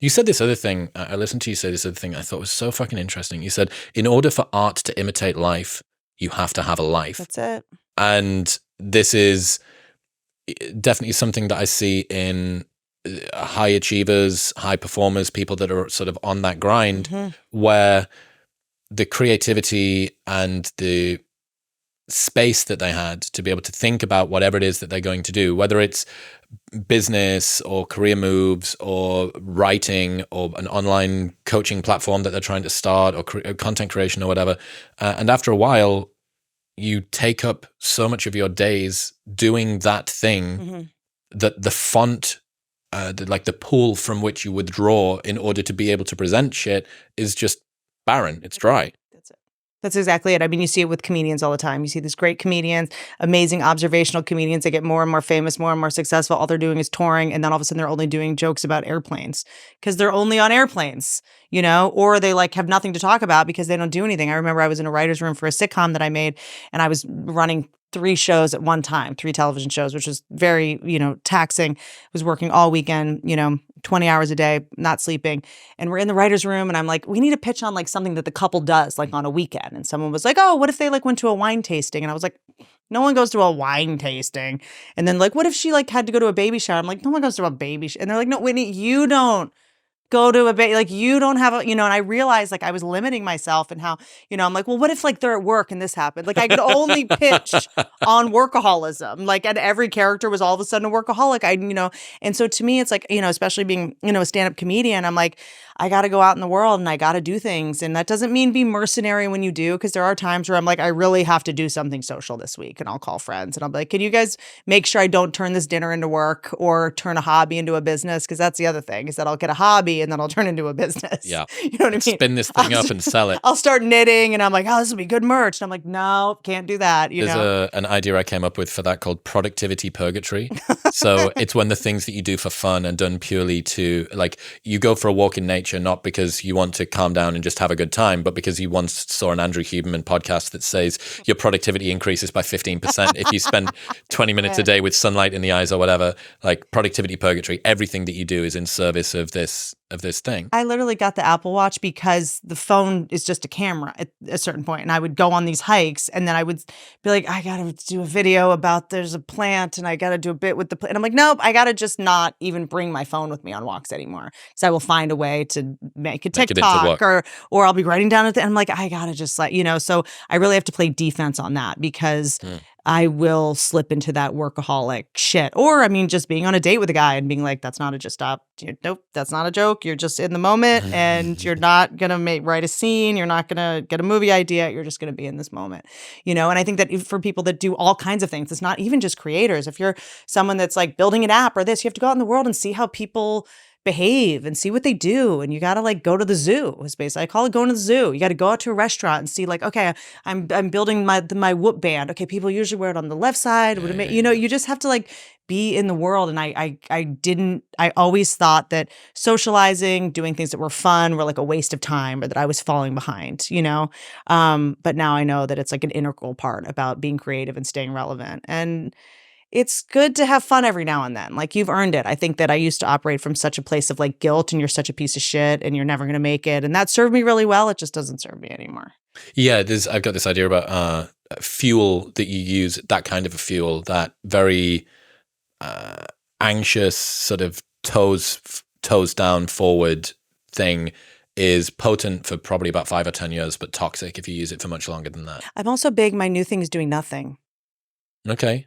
You said this other thing. I listened to you say this other thing I thought was so fucking interesting. You said, in order for art to imitate life, you have to have a life. That's it. And this is definitely something that I see in high achievers, high performers, people that are sort of on that grind, where the creativity and the space that they had to be able to think about whatever it is that they're going to do, whether it's business or career moves or writing or an online coaching platform that they're trying to start or content creation or whatever. And after a while, you take up so much of your days doing that thing that the font, the pool from which you withdraw in order to be able to present shit is just barren. It's dry. That's exactly it. I mean, you see it with comedians all the time. You see these great comedians, amazing observational comedians. They get more and more famous, more and more successful. All they're doing is touring. And then all of a sudden they're only doing jokes about airplanes because they're only on airplanes, or they like have nothing to talk about because they don't do anything. I remember I was in a writer's room for a sitcom that I made, and I was running 3 shows at one time, 3 television shows, which was very, taxing. I was working all weekend, 20 hours a day, not sleeping. And we're in the writer's room and I'm like, we need to pitch on like something that the couple does like on a weekend. And someone was like, oh, what if they like went to a wine tasting? And I was like, no one goes to a wine tasting. And then like, what if she like had to go to a baby shower? I'm like, no one goes to a baby shower. And they're like, no, Whitney, you don't go to a baby, like you don't have a, and I realized like I was limiting myself and how, I'm like, well, what if like they're at work and this happened? Like I could only pitch on workaholism, like, and every character was all of a sudden a workaholic. And so to me, it's like, especially being, a stand-up comedian, I'm like, I got to go out in the world and I got to do things. And that doesn't mean be mercenary when you do, because there are times where I'm like, I really have to do something social this week. And I'll call friends and I'll be like, can you guys make sure I don't turn this dinner into work or turn a hobby into a business? Because that's the other thing, is that I'll get a hobby and then I'll turn into a business. Yeah. You know what I mean? Spin this thing up and sell it. I'll start knitting and I'm like, oh, this will be good merch. And I'm like, no, can't do that. There's an idea I came up with for that called productivity purgatory. So it's when the things that you do for fun and done purely to, like, you go for a walk in nature, not because you want to calm down and just have a good time, but because you once saw an Andrew Huberman podcast that says your productivity increases by 15% if you spend 20 minutes a day with sunlight in the eyes or whatever. Like, productivity purgatory, everything that you do is in service of this thing. I literally got the Apple Watch because the phone is just a camera at a certain point. And I would go on these hikes and then I would be like, I got to do a video about there's a plant and I got to do a bit with the plant. And I'm like, nope, I got to just not even bring my phone with me on walks anymore. Because I will find a way to make a TikTok or I'll be writing down at the end. I'm like, I got to just so I really have to play defense on that because I will slip into that workaholic shit. Or, just being on a date with a guy and being like, that's not a just stop. Nope, that's not a joke. You're just in the moment and you're not going to write a scene. You're not going to get a movie idea. You're just going to be in this moment, And I think that for people that do all kinds of things, it's not even just creators. If you're someone that's like building an app or this, you have to go out in the world and see how people behave and see what they do. And you got to like go to the zoo. Is basically, I call it going to the zoo. You got to go out to a restaurant and see like, okay, I'm building my whoop band. Okay, people usually wear it on the left side. You just have to like be in the world. And I always thought that socializing, doing things that were fun were like a waste of time, or that I was falling behind, but now I know that it's like an integral part about being creative and staying relevant. And it's good to have fun every now and then. Like, you've earned it. I think that I used to operate from such a place of like guilt and you're such a piece of shit and you're never going to make it. And that served me really well. It just doesn't serve me anymore. Yeah, I've got this idea about fuel that you use, that kind of a fuel, that very anxious sort of toes down forward thing is potent for probably about 5 or 10 years, but toxic if you use it for much longer than that. I'm also big. My new thing is doing nothing. Okay.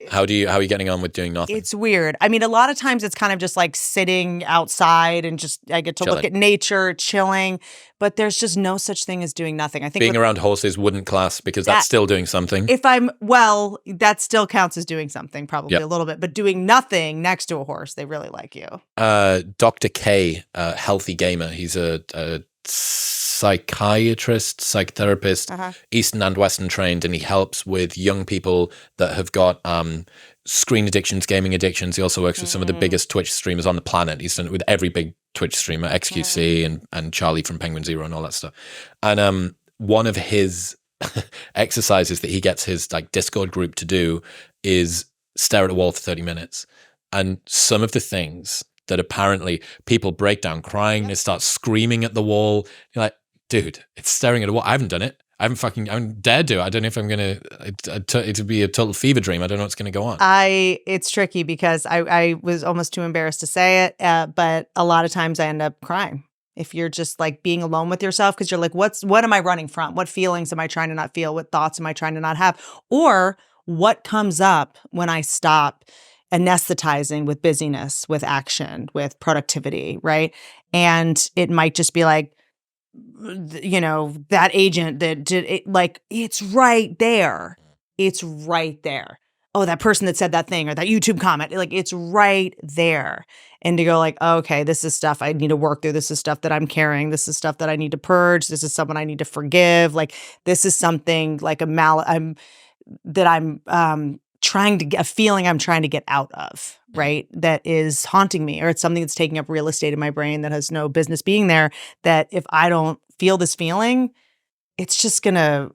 How are you getting on with doing nothing? It's weird. A lot of times it's kind of just like sitting outside and just I get to look at nature, chilling, but there's just no such thing as doing nothing. I think being around horses wouldn't class because that's still doing something. That still counts as doing something, probably a little bit, but doing nothing next to a horse, they really like you. Dr. K, healthy gamer. He's a psychiatrist, psychotherapist, Eastern and Western trained, and he helps with young people that have got screen addictions, gaming addictions. He also works with some of the biggest Twitch streamers on the planet. He's done it with every big Twitch streamer, XQC and Charlie from Penguin Zero and all that stuff. And one of his exercises that he gets his like Discord group to do is stare at a wall for 30 minutes. And some of the things that apparently people break down crying, they start screaming at the wall. You're like, dude, it's staring at a wall. I haven't done it. I haven't dared to. I don't know if I'm going to, it'd be a total fever dream. I don't know what's going to go on. It's tricky because I was almost too embarrassed to say it, but a lot of times I end up crying. If you're just like being alone with yourself, because you're like, what am I running from? What feelings am I trying to not feel? What thoughts am I trying to not have? Or what comes up when I stop anesthetizing with busyness, with action, with productivity, right? And it might just be like, that agent that did it, like, it's right there. It's right there. Oh, that person that said that thing or that YouTube comment, like, it's right there. And to go like, oh, okay, this is stuff I need to work through. This is stuff that I'm carrying. This is stuff that I need to purge. This is someone I need to forgive. Like, this is something like I'm trying to get a feeling I'm trying to get out of, right? That is haunting me, or it's something that's taking up real estate in my brain that has no business being there. That if I don't feel this feeling, it's just gonna,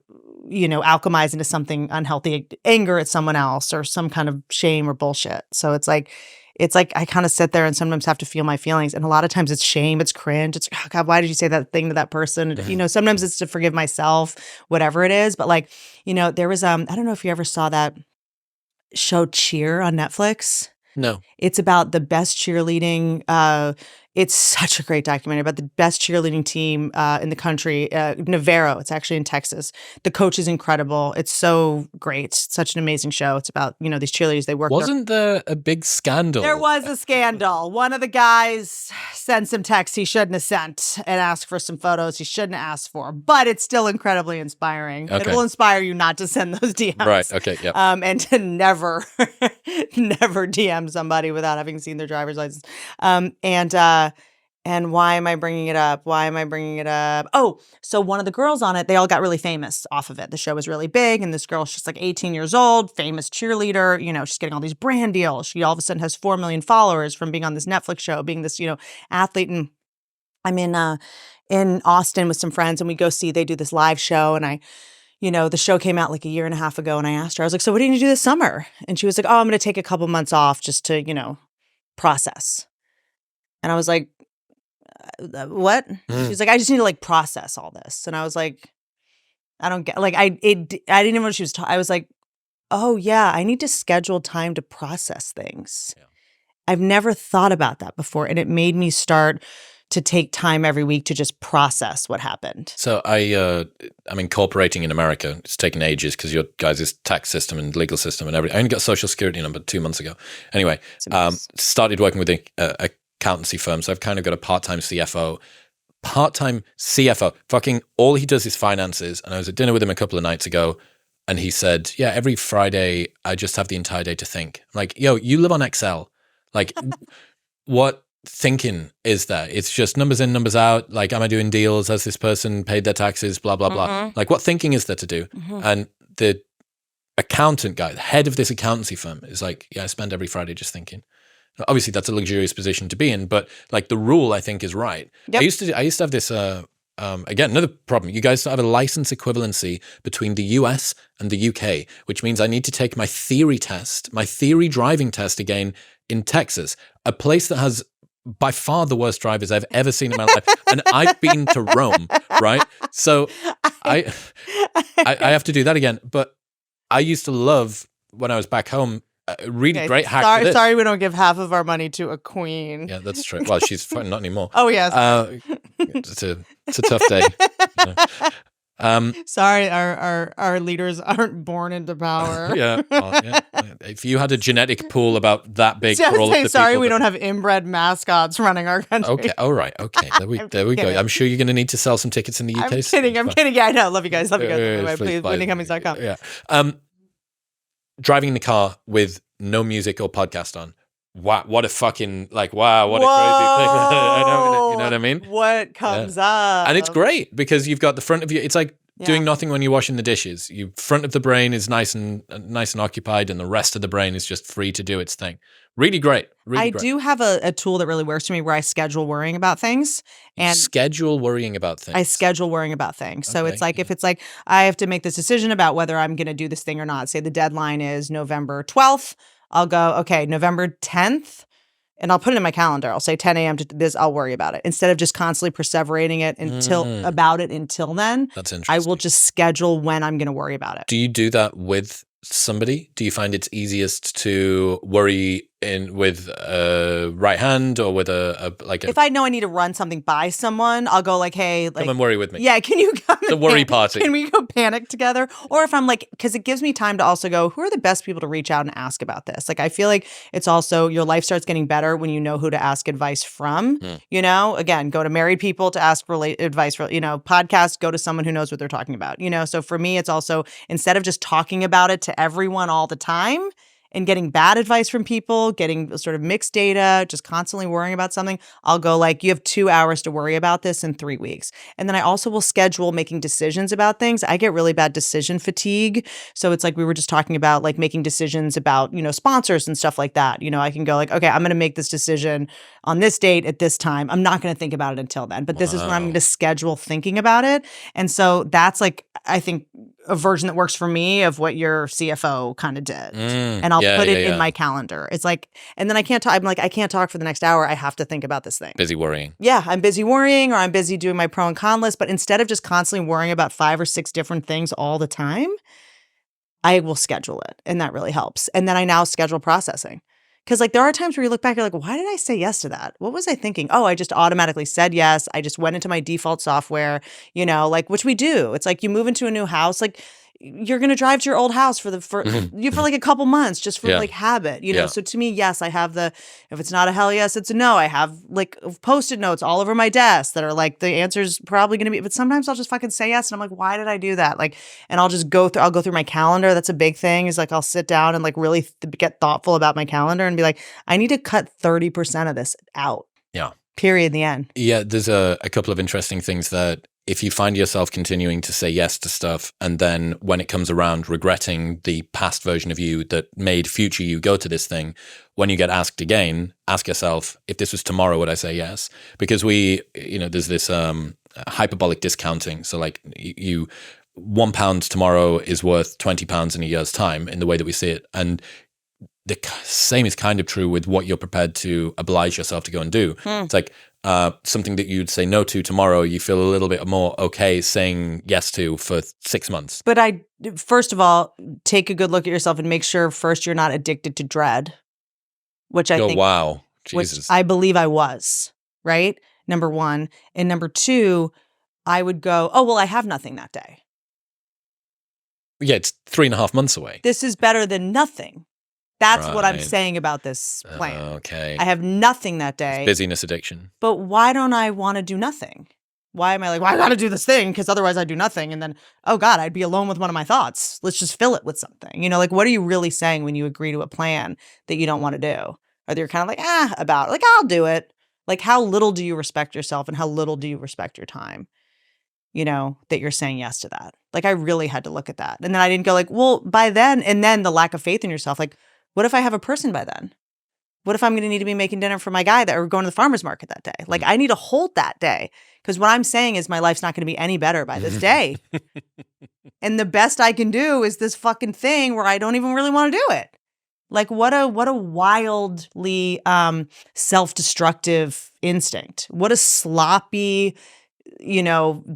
alchemize into something unhealthy, anger at someone else or some kind of shame or bullshit. So it's like I kind of sit there and sometimes have to feel my feelings. And a lot of times it's shame, it's cringe. It's, oh God, why did you say that thing to that person? Sometimes it's to forgive myself, whatever it is. But like, there was, I don't know if you ever saw that show Cheer on Netflix. No. It's about the best cheerleading. It's such a great documentary about the best cheerleading team in the country, Navarro. It's actually in Texas. The coach is incredible. It's so great. It's such an amazing show. It's about, these cheerleaders. They work. Wasn't there a big scandal? There was a scandal. One of the guys sent some texts he shouldn't have sent and asked for some photos he shouldn't have asked for. But it's still incredibly inspiring. Okay. It will inspire you not to send those DMs. Right. Okay. Yeah. And to never DM somebody without having seen their driver's license. And why am I bringing it up? Oh, so one of the girls on it, they all got really famous off of it. The show was really big, and this girl, she's like 18 years old, famous cheerleader. She's getting all these brand deals. She all of a sudden has 4 million followers from being on this Netflix show, being this, athlete. And I'm in Austin with some friends, and we go see, they do this live show, and the show came out like a year and a half ago, and I asked her, I was like, so what are you going to do this summer? And she was like, oh, I'm going to take a couple months off just to, process. And I was like, what? She's like, I just need to like process all this. And I was like, I don't get, like, I didn't even know what she was talking. I was like, oh yeah, I need to schedule time to process things. Yeah. I've never thought about that before. And it made me start to take time every week to just process what happened. So I'm incorporating in America. It's taken ages because your guys' tax system and legal system and everything. I only got a social security number 2 months ago. Anyway, started working with a accountancy firm. So I've kind of got a part-time CFO. Fucking all he does is finances. And I was at dinner with him a couple of nights ago, and he said, yeah, every Friday I just have the entire day to think. I'm like, yo, you live on Excel. Like, what thinking is that? It's just numbers in, numbers out. Like, am I doing deals? Has this person paid their taxes? Blah, blah, blah. Like, what thinking is there to do? And the accountant guy, the head of this accountancy firm, is like, yeah, I spend every Friday just thinking. Obviously, that's a luxurious position to be in, but like the rule, I think, is right. Yep. I used to have this. Again, another problem. You guys have a license equivalency between the US and the UK, which means I need to take my theory driving test again in Texas, a place that has by far the worst drivers I've ever seen in my life. And I've been to Rome, right? So I have to do that again. But I used to love, when I was back home, a really great hack for this. Sorry we don't give half of our money to a queen. Yeah, that's true. Well, she's not anymore. Oh, yes. It's a tough day. Sorry, our leaders aren't born into power. Yeah. Well, yeah. If you had a genetic pool about that big for all of the sorry, people we don't have inbred mascots running our country. Okay. All right. Okay. There we go. I'm sure you're going to need to sell some tickets in the UK. I'm kidding. Yeah, I know. Love you guys. Anyway, please, WhitneyCummings.com. Yeah. Driving in the car with no music or podcast on. Wow, what a fucking, like, wow, what a crazy thing. You know what I mean? What comes up? And it's great because you've got the front of you. It's like doing nothing when you're washing the dishes. You front of the brain is nice and occupied, and the rest of the brain is just free to do its thing. Really great. I do have a tool that really works for me where I schedule worrying about things. And schedule worrying about things. I schedule worrying about things. So it's like, if it's like, I have to make this decision about whether I'm going to do this thing or not. Say the deadline is November 12th. I'll go, okay, November 10th. And I'll put it in my calendar. I'll say 10 a.m. to this. I'll worry about it instead of just constantly perseverating it until then. That's interesting. I will just schedule when I'm going to worry about it. Do you do that with somebody? Do you find it's easiest to worry with a right hand or with a if I know I need to run something by someone, I'll go like, hey, like, come and worry with me. Yeah, can you come? The worry party. Can we go panic together? Or if I'm like, because it gives me time to also go, who are the best people to reach out and ask about this? Like, I feel like it's also your life starts getting better when you know who to ask advice from. You know, again, go to married people to ask for advice for, podcasts, go to someone who knows what they're talking about. So for me, it's also instead of just talking about it to everyone all the time, and getting bad advice from people, getting sort of mixed data, just constantly worrying about something, I'll go like, you have 2 hours to worry about this in 3 weeks. And then I also will schedule making decisions about things. I get really bad decision fatigue. So it's like we were just talking about like making decisions about, sponsors and stuff like that. I can go like, okay, I'm going to make this decision on this date at this time. I'm not going to think about it until then, but this is when I'm going to schedule thinking about it. And so that's like, I think a version that works for me of what your CFO kind of did. And I'll put it in my calendar. It's like, and then I can't talk. I'm like, I can't talk for the next hour. I have to think about this thing. Busy worrying. Yeah, I'm busy worrying or I'm busy doing my pro and con list. But instead of just constantly worrying about 5 or 6 different things all the time, I will schedule it. And that really helps. And then I now schedule processing. Because like there are times where you look back, you're like, why did I say yes to that? What was I thinking? Oh, I just automatically said yes. I just went into my default software, like which we do. It's like you move into a new house, like you're going to drive to your old house for like a couple months just for like habit, So to me, yes, I have if it's not a hell yes, it's a no. I have like Post-it notes all over my desk that are like the answer's probably going to be, but sometimes I'll just fucking say yes. And I'm like, why did I do that? Like, and I'll just go through my calendar. That's a big thing is like, I'll sit down and like really get thoughtful about my calendar and be like, I need to cut 30% of this out. Yeah. Period. The end. Yeah. There's a couple of interesting things that if you find yourself continuing to say yes to stuff and then when it comes around regretting the past version of you that made future you go to this thing, when you get asked again, ask yourself, if this was tomorrow, would I say yes? Because there's this hyperbolic discounting. So like you £1 tomorrow is worth £20 in a year's time in the way that we see it. And the same is kind of true with what you're prepared to oblige yourself to go and do. It's like something that you'd say no to tomorrow, you feel a little bit more okay saying yes to for 6 months. But first of all, take a good look at yourself and make sure first you're not addicted to dread, which I think. Wow. Jesus. Which I believe I was, right? Number one. And number two, I would go, oh, well, I have nothing that day. Yeah, it's 3.5 months away. This is better than nothing. That's what I'm saying about this plan. Okay. I have nothing that day. It's busyness addiction. But why don't I want to do nothing? Why am I like, well, I got to do this thing because otherwise I do nothing. And then, oh God, I'd be alone with one of my thoughts. Let's just fill it with something. Like, what are you really saying when you agree to a plan that you don't want to do? Or you're kind of like, about it. Like, I'll do it. Like, how little do you respect yourself and how little do you respect your time? That you're saying yes to that. Like, I really had to look at that. And then I didn't go like, well, by then, and then the lack of faith in yourself, like, what if I have a person by then? What if I'm going to need to be making dinner for my guy or going to the farmer's market that day? Like, I need to hold that day because what I'm saying is my life's not going to be any better by this day. And the best I can do is this fucking thing where I don't even really want to do it. Like, what a wildly self-destructive instinct. What a sloppy,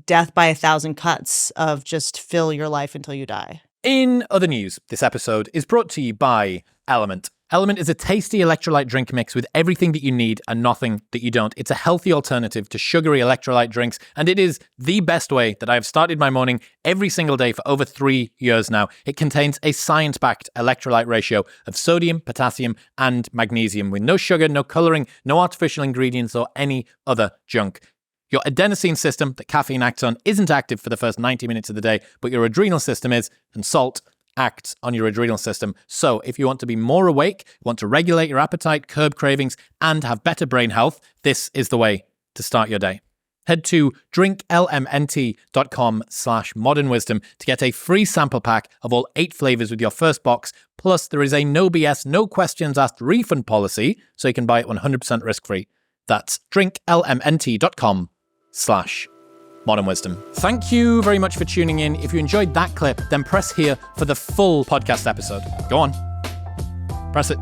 death by 1,000 cuts of just fill your life until you die. In other news, this episode is brought to you by Element. Element is a tasty electrolyte drink mix with everything that you need and nothing that you don't. It's a healthy alternative to sugary electrolyte drinks, and it is the best way that I have started my morning every single day for over 3 years now. It contains a science-backed electrolyte ratio of sodium, potassium, and magnesium with no sugar, no coloring, no artificial ingredients, or any other junk. Your adenosine system that caffeine acts on isn't active for the first 90 minutes of the day, but your adrenal system is, and salt acts on your adrenal system. So if you want to be more awake, want to regulate your appetite, curb cravings, and have better brain health, this is the way to start your day. Head to drinklmnt.com/modernwisdom to get a free sample pack of all 8 flavors with your first box. Plus, there is a no BS, no questions asked refund policy, so you can buy it 100% risk-free. That's drinklmnt.com/modernwisdom. Thank you very much for tuning in. If you enjoyed that clip, then press here for the full podcast episode. Go on. Press it.